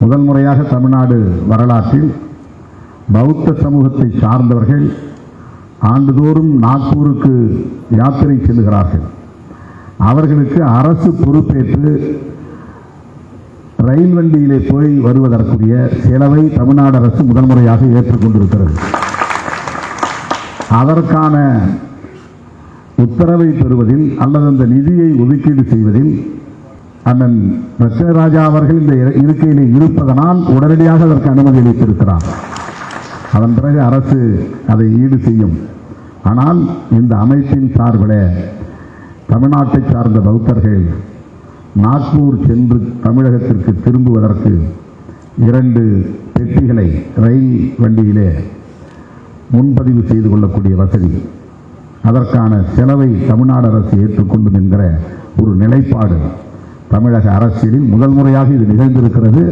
முதல் முறையாக தமிழ்நாடு வரலாற்றில் பௌத்த சமூகத்தை சார்ந்தவர்கள் ஆண்டுதோறும் நாக்பூருக்கு யாத்திரை செல்கிறார்கள். அவர்களுக்கு அரசு பொறுப்பேற்று ரயில் வண்டியிலே போய் வருவதற்குரிய செலவை தமிழ்நாடு அரசு முதல் முறையாக ஏற்றுக்கொண்டிருக்கிறது. அதற்கான உத்தரவை பெறுவதில் அல்லது அந்த நிதியை ஒதுக்கீடு செய்வதில் அண்ணன் ரத்னராஜா அவர்கள் இந்த இருக்கையிலே இருப்பதனால் உடனடியாக அதற்கு அனுமதி அளித்திருக்கிறார். அதன் பிறகு அரசு அதை ஈடு செய்யும். ஆனால் இந்த அமைப்பின் சார்பில் தமிழ்நாட்டை சார்ந்த பௌத்தர்கள் நாக்பூர் சென்று தமிழகத்திற்கு திரும்புவதற்கு 2 பெட்டிகளை ரயில் வண்டியிலே முன்பதிவு செய்து கொள்ளக்கூடிய வசதி, அதற்கான செலவை தமிழ்நாடு அரசு ஏற்றுக்கொள்ளும் என்கிற ஒரு நிலைப்பாடு தமிழக அரசியலில் முதல் முறையாக இது நிகழ்ந்திருக்கிறது.